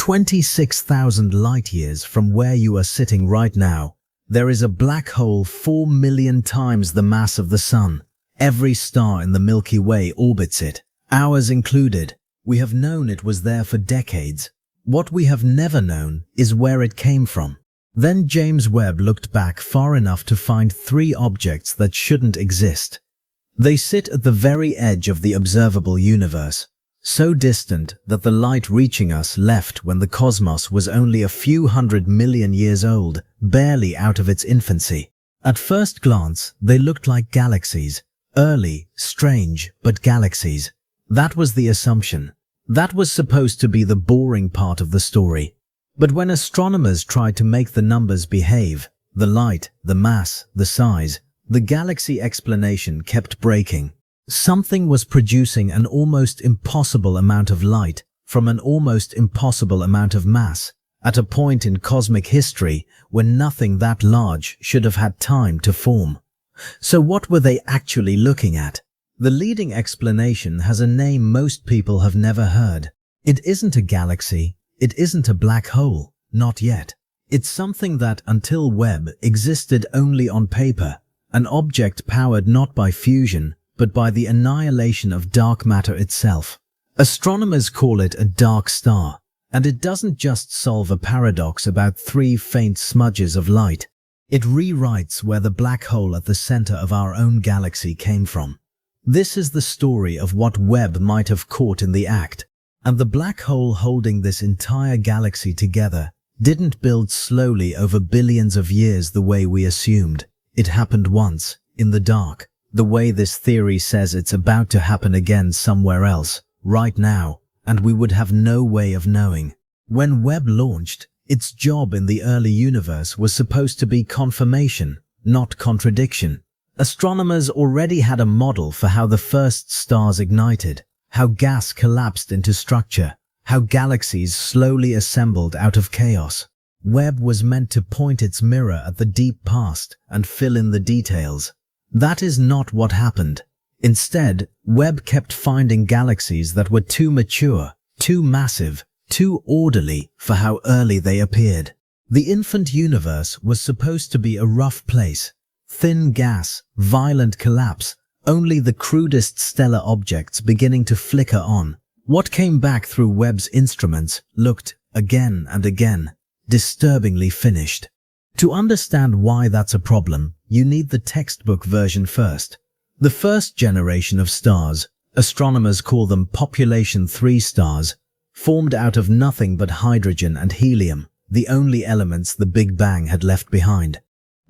26,000 light-years from where you are sitting right now, there is a black hole 4 million times the mass of the Sun. Every star in the Milky Way orbits it, ours included. We have known it was there for decades. What we have never known is where it came from. Then James Webb looked back far enough to find 3 objects that shouldn't exist. They sit at the very edge of the observable universe, so distant that the light reaching us left when the cosmos was only a few 100 million years old, barely out of its infancy. At first glance, they looked like galaxies. Early, strange, but galaxies. That was the assumption. That was supposed to be the boring part of the story. But when astronomers tried to make the numbers behave, the light, the mass, the size, the galaxy explanation kept breaking. Something was producing an almost impossible amount of light from an almost impossible amount of mass, at a point in cosmic history when nothing that large should have had time to form. So what were they actually looking at? The leading explanation has a name most people have never heard. It isn't a galaxy, it isn't a black hole, not yet. It's something that, until Webb, existed only on paper, an object powered not by fusion, but by the annihilation of dark matter itself. Astronomers call it a dark star, and it doesn't just solve a paradox about 3 faint smudges of light. It rewrites where the black hole at the center of our own galaxy came from. This is the story of what Webb might have caught in the act, and the black hole holding this entire galaxy together didn't build slowly over billions of years the way we assumed. It happened once, in the dark, the way this theory says it's about to happen again somewhere else, right now, and we would have no way of knowing. When Webb launched, its job in the early universe was supposed to be confirmation, not contradiction. Astronomers already had a model for how the first stars ignited, how gas collapsed into structure, how galaxies slowly assembled out of chaos. Webb was meant to point its mirror at the deep past and fill in the details. That is not what happened. Instead, Webb kept finding galaxies that were too mature, too massive, too orderly for how early they appeared. The infant universe was supposed to be a rough place. Thin gas, violent collapse, only the crudest stellar objects beginning to flicker on. What came back through Webb's instruments looked, again and again, disturbingly finished. To understand why that's a problem, you need the textbook version first. The first generation of stars, astronomers call them population 3 stars, formed out of nothing but hydrogen and helium, the only elements the Big Bang had left behind.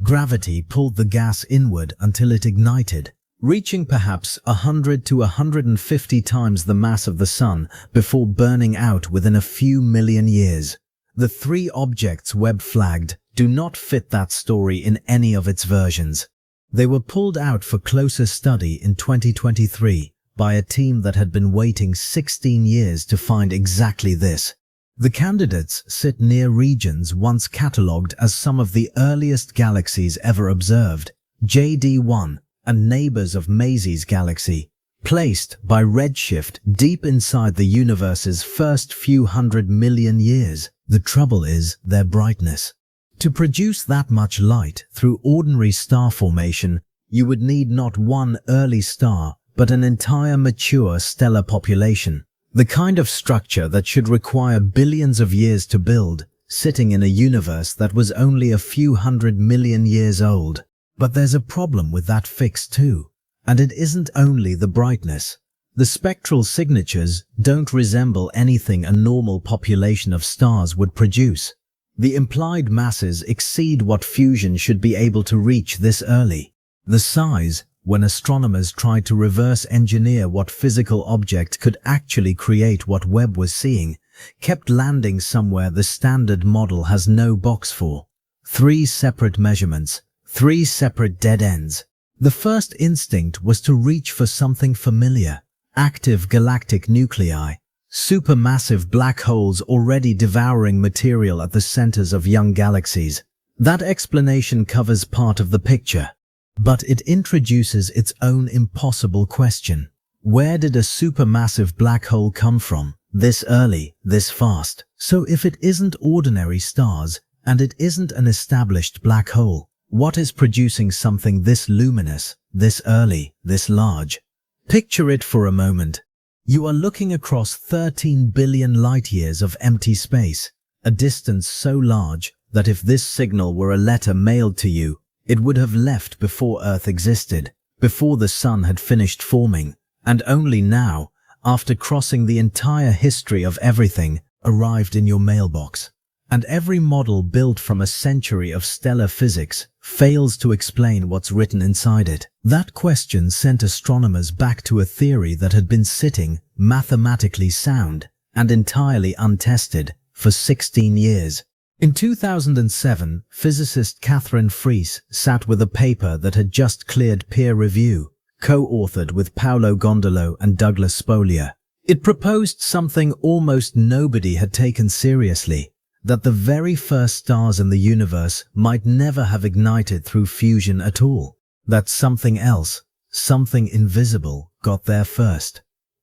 Gravity pulled the gas inward until it ignited, reaching perhaps 100 to 150 times the mass of the Sun before burning out within a few million years. The 3 objects Webb flagged do not fit that story in any of its versions. They were pulled out for closer study in 2023 by a team that had been waiting 16 years to find exactly this. The candidates sit near regions once catalogued as some of the earliest galaxies ever observed, JD1, and neighbors of Maisie's galaxy, placed by redshift deep inside the universe's first few 100 million years. The trouble is their brightness. To produce that much light through ordinary star formation, you would need not one early star, but an entire mature stellar population. The kind of structure that should require billions of years to build, sitting in a universe that was only a few 100 million years old. But there's a problem with that fix too. And it isn't only the brightness. The spectral signatures don't resemble anything a normal population of stars would produce. The implied masses exceed what fusion should be able to reach this early. The size, when astronomers tried to reverse engineer what physical object could actually create what Webb was seeing, kept landing somewhere the standard model has no box for. 3 separate measurements, 3 separate dead ends. The first instinct was to reach for something familiar. Active galactic nuclei, supermassive black holes already devouring material at the centers of young galaxies. That explanation covers part of the picture. But it introduces its own impossible question. Where did a supermassive black hole come from? this early, this fast. So if it isn't ordinary stars, and it isn't an established black hole, what is producing something this luminous, this early, this large? Picture it for a moment. You are looking across 13 billion light-years of empty space, a distance so large that if this signal were a letter mailed to you, it would have left before Earth existed, before the sun had finished forming, and only now, after crossing the entire history of everything, arrived in your mailbox. And every model built from a century of stellar physics fails to explain what's written inside it. That question sent astronomers back to a theory that had been sitting, mathematically sound and entirely untested, for 16 years. In 2007, physicist Katherine Freese sat with a paper that had just cleared peer review, co-authored with Paolo Gondolo and Douglas Spolier. It proposed something almost nobody had taken seriously, that the very first stars in the universe might never have ignited through fusion at all, that something else, something invisible, got there first.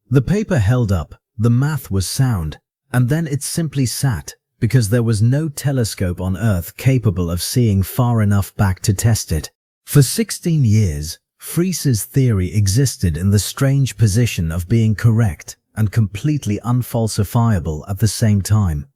The paper held up, the math was sound, and then it simply sat, because there was no telescope on Earth capable of seeing far enough back to test it. For 16 years, Freese's theory existed in the strange position of being correct and completely unfalsifiable at the same time.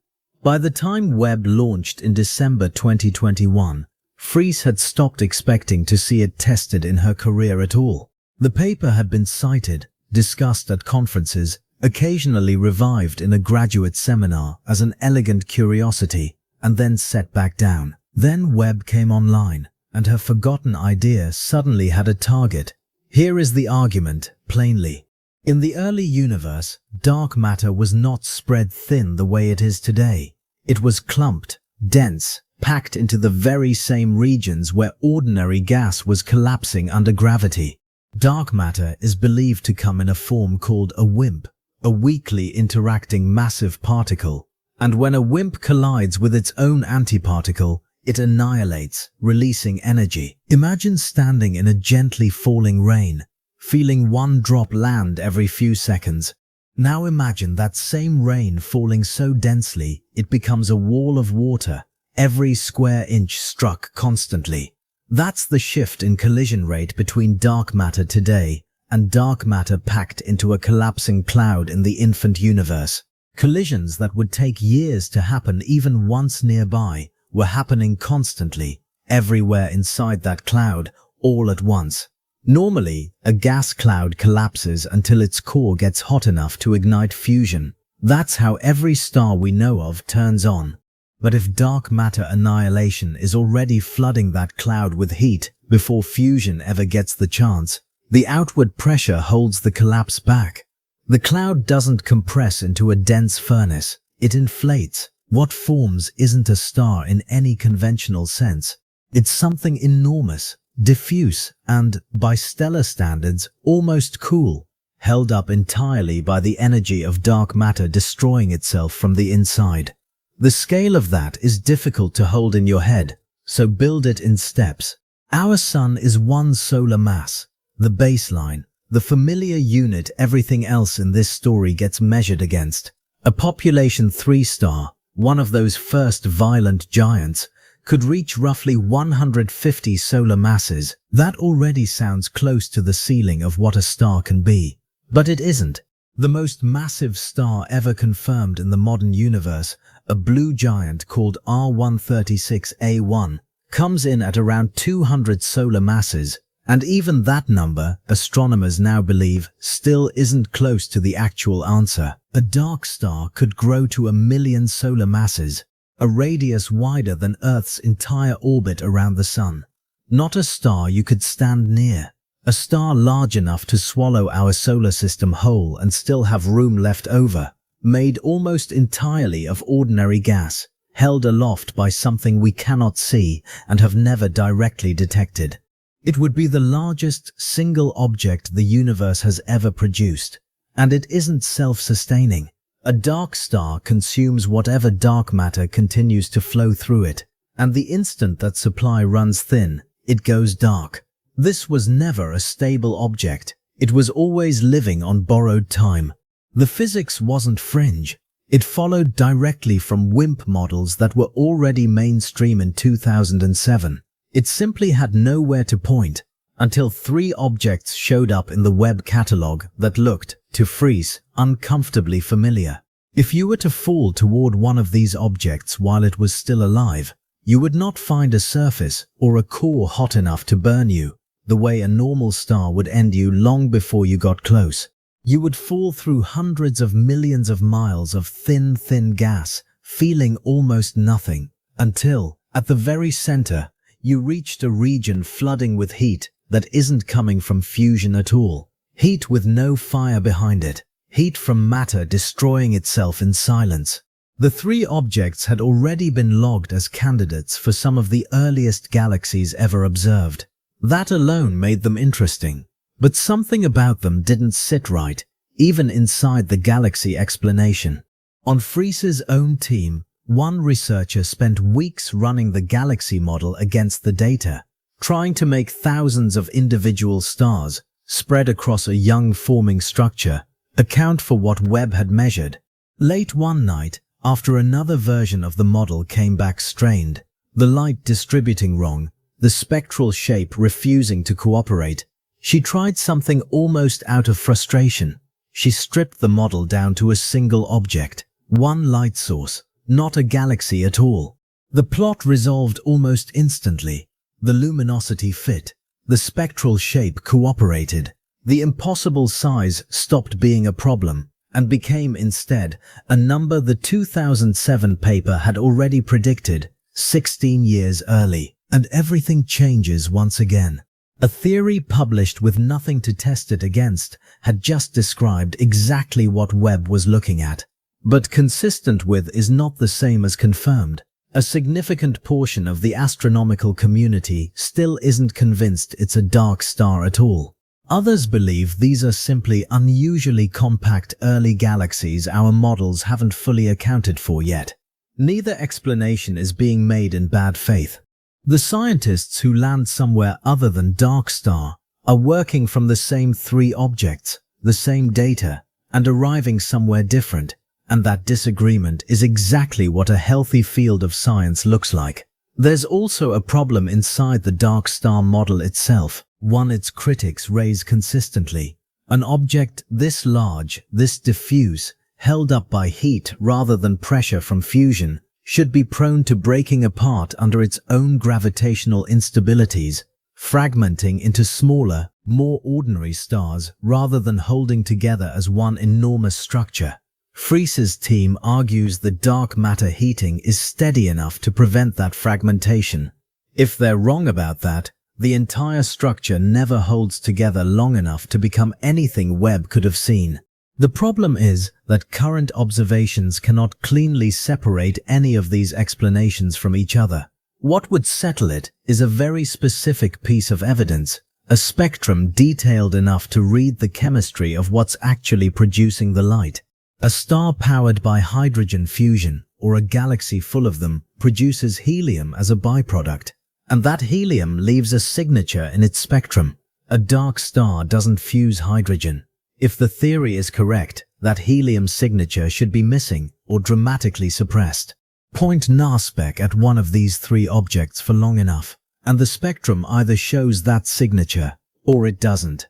By the time Webb launched in December 2021, Freese had stopped expecting to see it tested in her career at all. The paper had been cited, discussed at conferences, occasionally revived in a graduate seminar as an elegant curiosity, and then set back down. Then Webb came online, and her forgotten idea suddenly had a target. Here is the argument, plainly. In the early universe, dark matter was not spread thin the way it is today. It was clumped, dense, packed into the very same regions where ordinary gas was collapsing under gravity. Dark matter is believed to come in a form called a WIMP, a weakly interacting massive particle, and when a WIMP collides with its own antiparticle, it annihilates, releasing energy. Imagine standing in a gently falling rain, feeling one drop land every few seconds. Now imagine that same rain falling so densely it becomes a wall of water, every square inch struck constantly. That's the shift in collision rate between dark matter today and dark matter packed into a collapsing cloud in the infant universe. Collisions that would take years to happen even once nearby were happening constantly, everywhere inside that cloud, all at once. Normally, a gas cloud collapses until its core gets hot enough to ignite fusion. That's how every star we know of turns on. But if dark matter annihilation is already flooding that cloud with heat before fusion ever gets the chance, the outward pressure holds the collapse back. The cloud doesn't compress into a dense furnace, it inflates. What forms isn't a star in any conventional sense. It's something enormous, diffuse, and, by stellar standards, almost cool, held up entirely by the energy of dark matter destroying itself from the inside. The scale of that is difficult to hold in your head, so build it in steps. Our sun is one solar mass, the baseline, the familiar unit everything else in this story gets measured against. A population 3 star, one of those first violent giants, could reach roughly 150 solar masses. That already sounds close to the ceiling of what a star can be. But it isn't. The most massive star ever confirmed in the modern universe, a blue giant called R136A1, comes in at around 200 solar masses, and even that number, astronomers now believe, still isn't close to the actual answer. A dark star could grow to 1 million solar masses, a radius wider than Earth's entire orbit around the Sun. Not a star you could stand near. A star large enough to swallow our solar system whole and still have room left over, made almost entirely of ordinary gas, held aloft by something we cannot see and have never directly detected. It would be the largest single object the universe has ever produced, and it isn't self-sustaining. A dark star consumes whatever dark matter continues to flow through it, and the instant that supply runs thin, it goes dark. This was never a stable object. It was always living on borrowed time. The physics wasn't fringe. It followed directly from WIMP models that were already mainstream in 2007. It simply had nowhere to point until 3 objects showed up in the Webb catalog that looked, to Freese, uncomfortably familiar. If you were to fall toward one of these objects while it was still alive, you would not find a surface or a core hot enough to burn you, the way a normal star would end you long before you got close. You would fall through hundreds of millions of miles of thin gas, feeling almost nothing, until, at the very center, you reached a region flooding with heat that isn't coming from fusion at all. Heat with no fire behind it. Heat from matter destroying itself in silence. The 3 objects had already been logged as candidates for some of the earliest galaxies ever observed. That alone made them interesting. But something about them didn't sit right, even inside the galaxy explanation. On Freese's own team, one researcher spent weeks running the galaxy model against the data, trying to make thousands of individual stars, spread across a young forming structure, account for what Webb had measured. Late one night, after another version of the model came back strained, the light distributing wrong, the spectral shape refusing to cooperate, she tried something almost out of frustration. She stripped the model down to a single object, one light source, not a galaxy at all. The plot resolved almost instantly. The luminosity fit. The spectral shape cooperated. The impossible size stopped being a problem and became instead a number the 2007 paper had already predicted 16 years early. And everything changes once again. A theory published with nothing to test it against had just described exactly what Webb was looking at. But consistent with is not the same as confirmed. A significant portion of the astronomical community still isn't convinced it's a dark star at all. Others believe these are simply unusually compact early galaxies our models haven't fully accounted for yet. Neither explanation is being made in bad faith. The scientists who land somewhere other than dark star are working from the same 3 objects, the same data, and arriving somewhere different, and that disagreement is exactly what a healthy field of science looks like. There's also a problem inside the dark star model itself, one its critics raise consistently. An object this large, this diffuse, held up by heat rather than pressure from fusion, should be prone to breaking apart under its own gravitational instabilities, fragmenting into smaller, more ordinary stars rather than holding together as one enormous structure. Freese's team argues the dark matter heating is steady enough to prevent that fragmentation. If they're wrong about that, the entire structure never holds together long enough to become anything Webb could have seen. The problem is that current observations cannot cleanly separate any of these explanations from each other. What would settle it is a very specific piece of evidence, a spectrum detailed enough to read the chemistry of what's actually producing the light. A star powered by hydrogen fusion, or a galaxy full of them, produces helium as a byproduct, and that helium leaves a signature in its spectrum. A dark star doesn't fuse hydrogen. If the theory is correct, that helium signature should be missing or dramatically suppressed. Point NASPEC at one of these 3 objects for long enough, and the spectrum either shows that signature or it doesn't.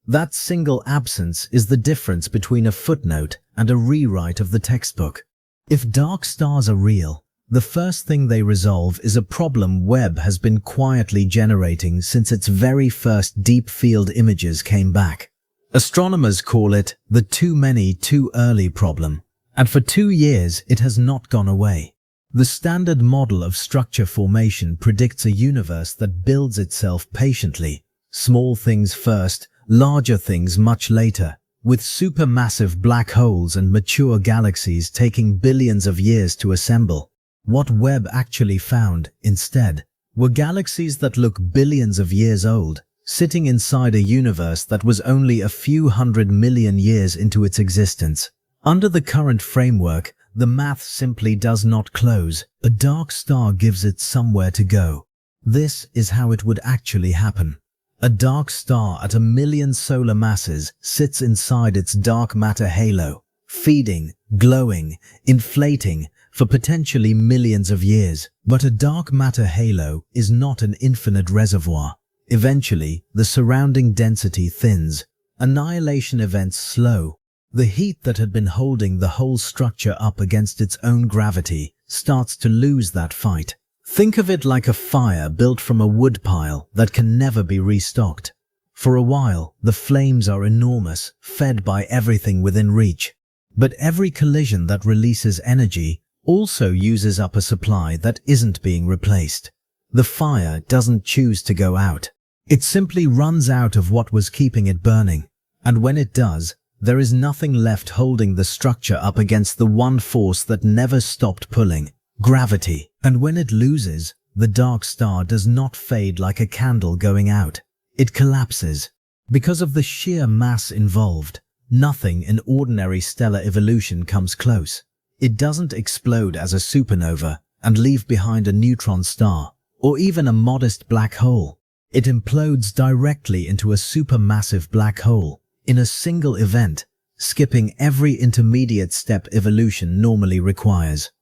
That single absence is the difference between a footnote and a rewrite of the textbook. If dark stars are real, the first thing they resolve is a problem Webb has been quietly generating since its very first deep field images came back. Astronomers call it the too many, too early problem, and for 2 years it has not gone away. The standard model of structure formation predicts a universe that builds itself patiently, small things first, larger things much later, with supermassive black holes and mature galaxies taking billions of years to assemble. What Webb actually found, instead, were galaxies that look billions of years old, sitting inside a universe that was only a few 100 million years into its existence. Under the current framework, the math simply does not close. A dark star gives it somewhere to go. This is how it would actually happen. A dark star at 1 million solar masses sits inside its dark matter halo, feeding, glowing, inflating for potentially millions of years. But a dark matter halo is not an infinite reservoir. Eventually, the surrounding density thins. Annihilation events slow. The heat that had been holding the whole structure up against its own gravity starts to lose that fight. Think of it like a fire built from a wood pile that can never be restocked. For a while, the flames are enormous, fed by everything within reach. But every collision that releases energy also uses up a supply that isn't being replaced. The fire doesn't choose to go out. It simply runs out of what was keeping it burning. And when it does, there is nothing left holding the structure up against the one force that never stopped pulling: gravity. And when it loses, the dark star does not fade like a candle going out. It collapses. Because of the sheer mass involved, nothing in ordinary stellar evolution comes close. It doesn't explode as a supernova and leave behind a neutron star, or even a modest black hole. It implodes directly into a supermassive black hole in a single event, skipping every intermediate step evolution normally requires.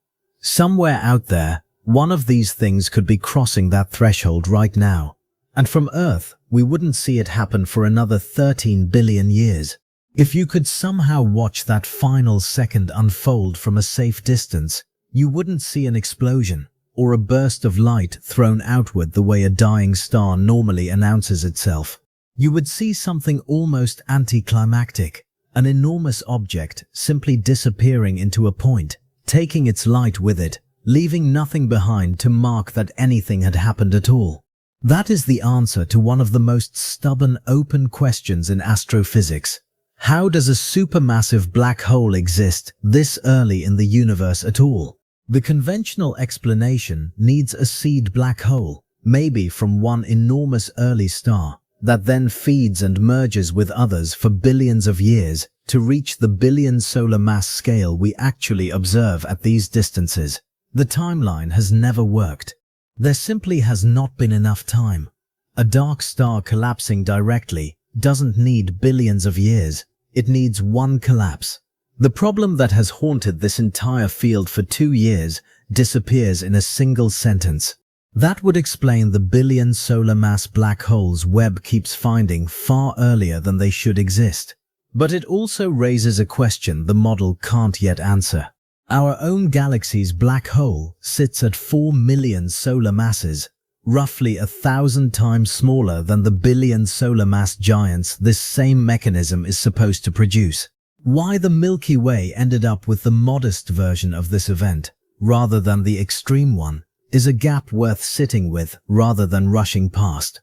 Somewhere out there, one of these things could be crossing that threshold right now. And from Earth, we wouldn't see it happen for another 13 billion years. If you could somehow watch that final second unfold from a safe distance, you wouldn't see an explosion or a burst of light thrown outward the way a dying star normally announces itself. You would see something almost anticlimactic, an enormous object simply disappearing into a point, taking its light with it, leaving nothing behind to mark that anything had happened at all. That is the answer to one of the most stubborn open questions in astrophysics. How does a supermassive black hole exist this early in the universe at all? The conventional explanation needs a seed black hole, maybe from one enormous early star, that then feeds and merges with others for billions of years to reach the billion solar mass scale we actually observe at these distances. The timeline has never worked. There simply has not been enough time. A dark star collapsing directly doesn't need billions of years. It needs one collapse. The problem that has haunted this entire field for 2 years disappears in a single sentence. That would explain the billion solar mass black holes Webb keeps finding far earlier than they should exist. But it also raises a question the model can't yet answer. Our own galaxy's black hole sits at 4 million solar masses, roughly 1,000 times smaller than the billion solar mass giants this same mechanism is supposed to produce. Why the Milky Way ended up with the modest version of this event, rather than the extreme one, is a gap worth sitting with rather than rushing past.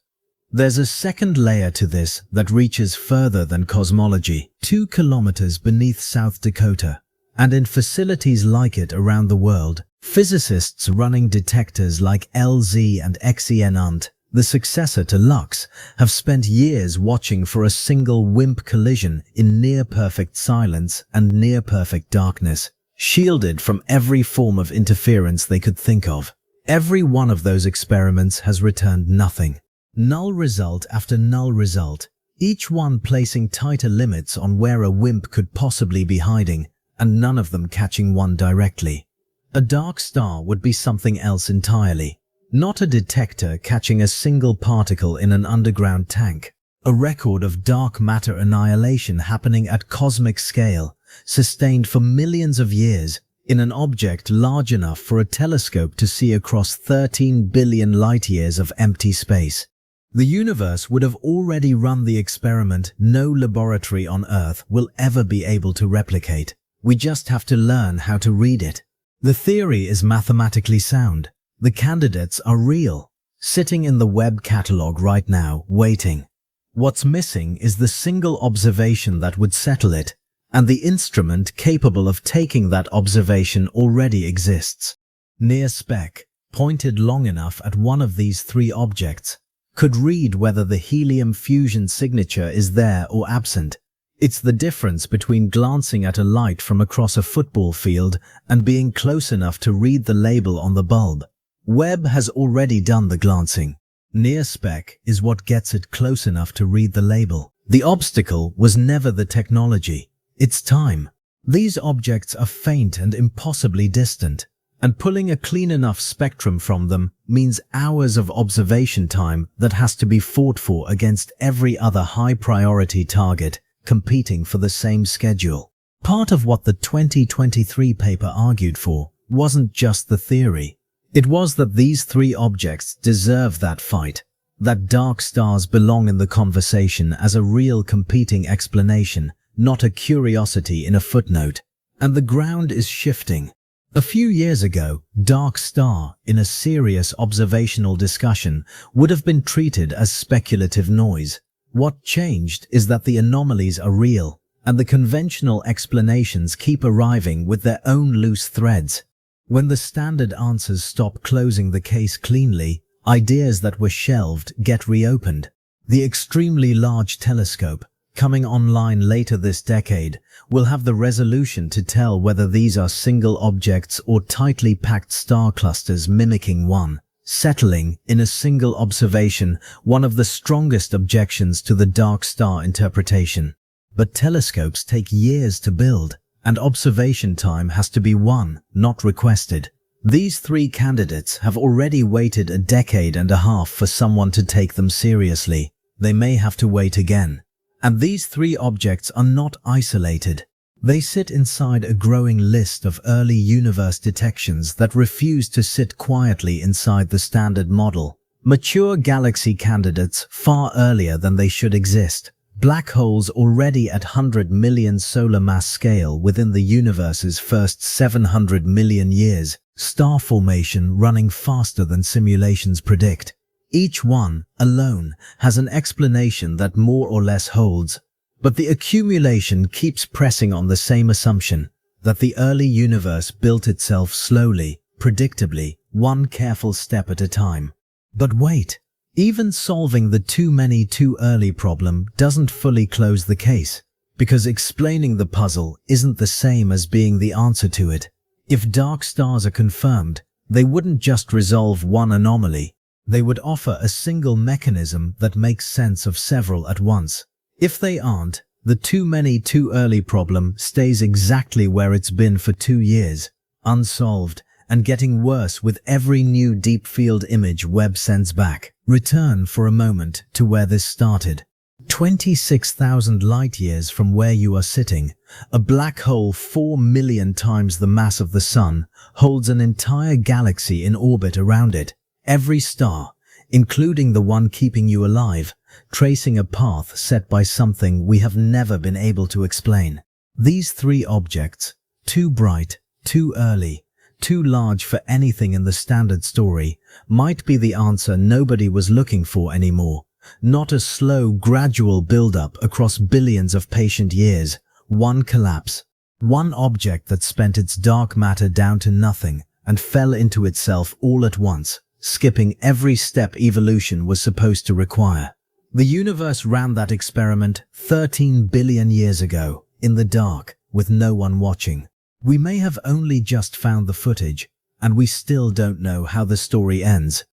There's a second layer to this that reaches further than cosmology, 2 kilometers beneath South Dakota. And in facilities like it around the world, physicists running detectors like LZ and XENUNT, the successor to LUX, have spent years watching for a single WIMP collision in near-perfect silence and near-perfect darkness, shielded from every form of interference they could think of. Every one of those experiments has returned nothing. Null result after null result, each one placing tighter limits on where a WIMP could possibly be hiding, and none of them catching one directly. A dark star would be something else entirely. Not a detector catching a single particle in an underground tank. A record of dark matter annihilation happening at cosmic scale, sustained for millions of years, in an object large enough for a telescope to see across 13 billion light-years of empty space. The universe would have already run the experiment no laboratory on Earth will ever be able to replicate. We just have to learn how to read it. The theory is mathematically sound. The candidates are real, sitting in the Webb catalog right now, waiting. What's missing is the single observation that would settle it, and the instrument capable of taking that observation already exists. NIRSpec, pointed long enough at one of these 3 objects, could read whether the helium fusion signature is there or absent. It's the difference between glancing at a light from across a football field and being close enough to read the label on the bulb. Webb has already done the glancing. NIRSpec is what gets it close enough to read the label. The obstacle was never the technology, it's time. These objects are faint and impossibly distant, and pulling a clean enough spectrum from them means hours of observation time that has to be fought for against every other high-priority target competing for the same schedule. Part of what the 2023 paper argued for wasn't just the theory. It was that these three objects deserve that fight, that dark stars belong in the conversation as a real competing explanation, not a curiosity in a footnote. And the ground is shifting. A few years ago, dark star, in a serious observational discussion, would have been treated as speculative noise. What changed is that the anomalies are real, and the conventional explanations keep arriving with their own loose threads. When the standard answers stop closing the case cleanly, ideas that were shelved get reopened. The extremely large telescope, coming online later this decade, will have the resolution to tell whether these are single objects or tightly packed star clusters mimicking one, settling in a single observation, one of the strongest objections to the dark star interpretation. But telescopes take years to build, and observation time has to be won, not requested. These three candidates have already waited a decade and a half for someone to take them seriously. They may have to wait again. And these three objects are not isolated. They sit inside a growing list of early universe detections that refuse to sit quietly inside the standard model. Mature galaxy candidates far earlier than they should exist. Black holes already at 100 million solar mass scale within the universe's first 700 million years. Star formation running faster than simulations predict. Each one, alone, has an explanation that more or less holds, but the accumulation keeps pressing on the same assumption, that the early universe built itself slowly, predictably, one careful step at a time. But wait, even solving the too many too early problem doesn't fully close the case, because explaining the puzzle isn't the same as being the answer to it. If dark stars are confirmed, they wouldn't just resolve one anomaly. They would offer a single mechanism that makes sense of several at once. If they aren't, the too many too early problem stays exactly where it's been for 2 years, unsolved, and getting worse with every new deep field image Webb sends back. Return for a moment to where this started. 26,000 light-years from where you are sitting, a black hole 4 million times the mass of the Sun holds an entire galaxy in orbit around it. Every star, including the one keeping you alive, tracing a path set by something we have never been able to explain. These three objects, too bright, too early, too large for anything in the standard story, might be the answer nobody was looking for anymore. Not a slow, gradual build-up across billions of patient years, one collapse. One object that spent its dark matter down to nothing and fell into itself all at once, skipping every step evolution was supposed to require. The universe ran that experiment 13 billion years ago, in the dark, with no one watching. We may have only just found the footage, and we still don't know how the story ends.